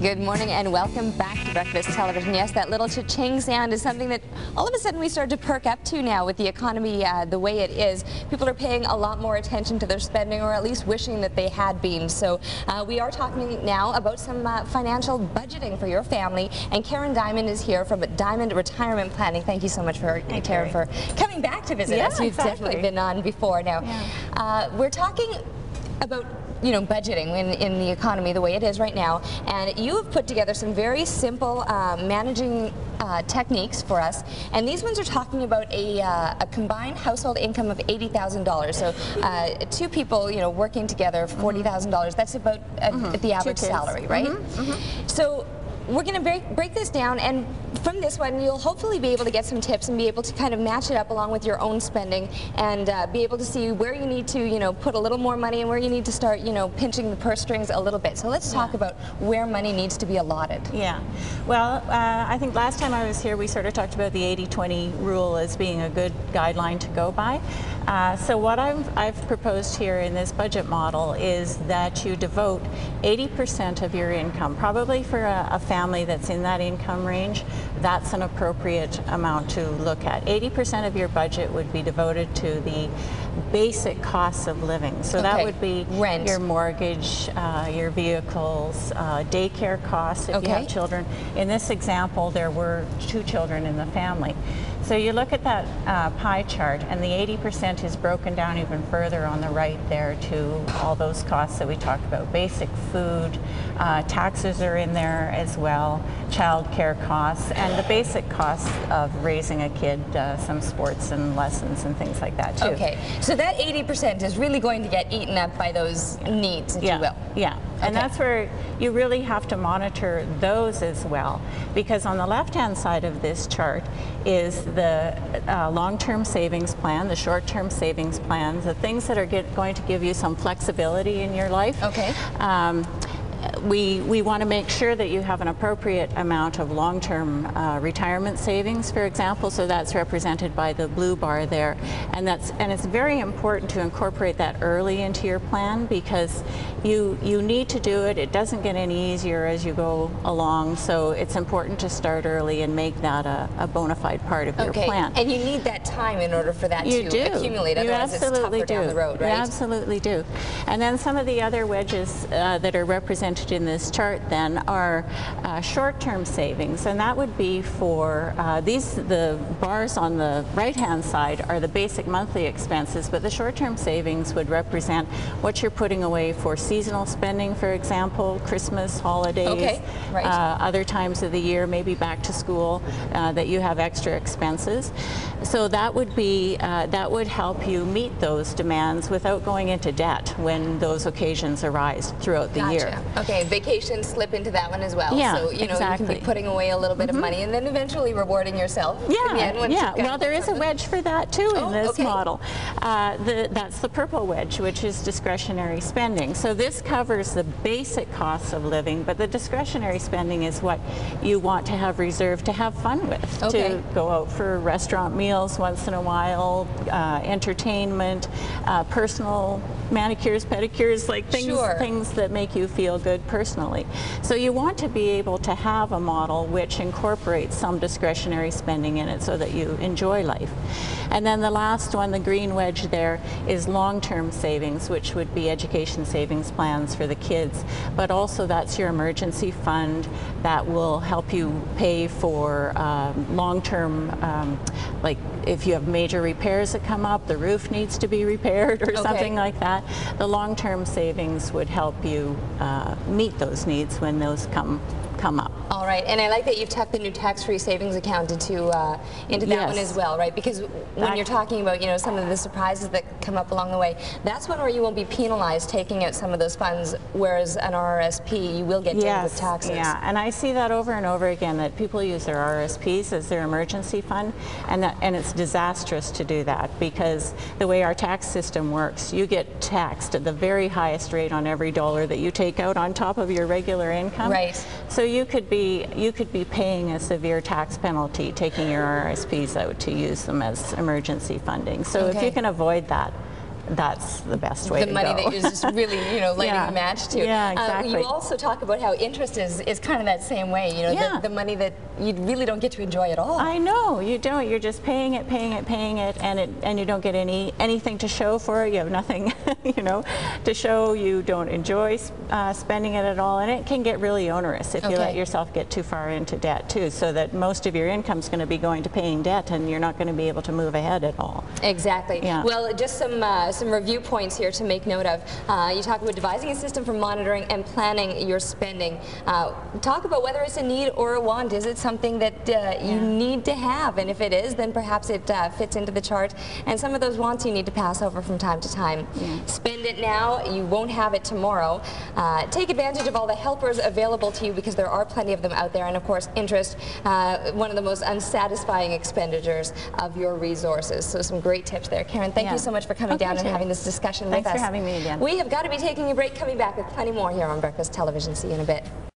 Good morning and welcome back to Breakfast Television. Yes, that little cha-ching sound is something that all of a sudden we start to perk up to now with the economy the way it is. People are paying a lot more attention to their spending, or at least wishing that they had been. So we are talking now about some financial budgeting for your family, and Karen Diamond is here from Diamond Retirement Planning. Thank you so much for Karen for coming back to visit us. You've definitely been on before now. We're talking about budgeting in the economy the way it is right now, and you have put together some very simple managing techniques for us, and these ones are talking about a combined household income of $80,000. So two people working together, $40,000. That's about the average salary, right? So we're going to break this down, and from this one you'll hopefully be able to get some tips and be able to kind of match it up along with your own spending, and be able to see where you need to put a little more money and where you need to start pinching the purse strings a little bit. So let's talk about where money needs to be allotted. Well, I think last time I was here we sort of talked about the 80-20 rule as being a good guideline to go by. So what I've proposed here in this budget model is that you devote 80% of your income, probably for a family that's in that income range. That's an appropriate amount to look at. 80% of your budget would be devoted to the basic costs of living. So that would be rent, your mortgage, your vehicles, daycare costs if you have children. In this example, there were 2 children in the family. So you look at that pie chart, and the 80% is broken down even further on the right there to all those costs that we talked about. Basic food, taxes are in there as well, child care costs, and the basic costs of raising a kid, some sports and lessons and things like that too. Okay, so that 80% is really going to get eaten up by those needs, if you will. And that's where you really have to monitor those as well, because on the left-hand side of this chart is the long-term savings plan, the short-term savings plans, the things that are going to give you some flexibility in your life. We want to make sure that you have an appropriate amount of long-term retirement savings, for example, so that's represented by the blue bar there, and it's very important to incorporate that early into your plan, because you need to do it. It doesn't get any easier as you go along, so it's important to start early and make that a bona fide part of your plan. And you need that time in order for that to accumulate, otherwise it's tougher down the road, right? You absolutely do. And then some of the other wedges that are represented in this chart then are short-term savings, and that would be for the bars on the right-hand side are the basic monthly expenses, but the short-term savings would represent what you're putting away for seasonal spending, for example, Christmas, holidays, other times of the year, maybe back to school, that you have extra expenses. So that would be that would help you meet those demands without going into debt when those occasions arise throughout the year. Okay, vacations slip into that one as well. So you can be putting away a little bit of money and then eventually rewarding yourself. Well, there is a wedge for that too in this model. That's the purple wedge, which is discretionary spending. So this covers the basic costs of living, but the discretionary spending is what you want to have reserved to have fun with, to go out for restaurant meals once in a while, entertainment, personal manicures, pedicures, like things that make you feel good personally. So you want to be able to have a model which incorporates some discretionary spending in it so that you enjoy life. And then the last one, the green wedge there, is long-term savings, which would be education savings plans for the kids, but also that's your emergency fund that will help you pay for long-term, like if you have major repairs that come up, the roof needs to be repaired or something like that. The long-term savings would help you meet those needs when those come up. All right, and I like that you've tucked the new tax-free savings account into that one as well, right? Because when you're talking about some of the surprises that come up along the way, that's one where you won't be penalized taking out some of those funds, whereas an RRSP you will get dinged with taxes. And I see that over and over again, that people use their RRSPs as their emergency fund, and it's disastrous to do that, because the way our tax system works, you get taxed at the very highest rate on every dollar that you take out on top of your regular income. So you could be paying a severe tax penalty taking your RRSPs out to use them as emergency funding. So if you can avoid that, that's the best way to go. The money that is just really, lighting Yeah. a match to. Yeah, exactly. You also talk about how interest is kind of that same way, Yeah. the money that you really don't get to enjoy at all. I know, you don't. You're just paying it, and you don't get anything to show for it. You have nothing, to show. You don't enjoy spending it at all, and it can get really onerous if you let yourself get too far into debt too, so that most of your income is going to be going to paying debt, and you're not going to be able to move ahead at all. Exactly. Yeah. Well, just some review points here to make note of. You talk about devising a system for monitoring and planning your spending. Talk about whether it's a need or a want. Is it something that you need to have? And if it is, then perhaps it fits into the chart. And some of those wants you need to pass over from time to time. Yeah. Spend it now. You won't have it tomorrow. Take advantage of all the helpers available to you, because there are plenty of them out there. And of course, interest, one of the most unsatisfying expenditures of your resources. So some great tips there. Karen, thank you so much for coming down and having this discussion with us. Thanks for having me again. We have got to be taking a break, coming back with plenty more here on Breakfast Television. See you in a bit.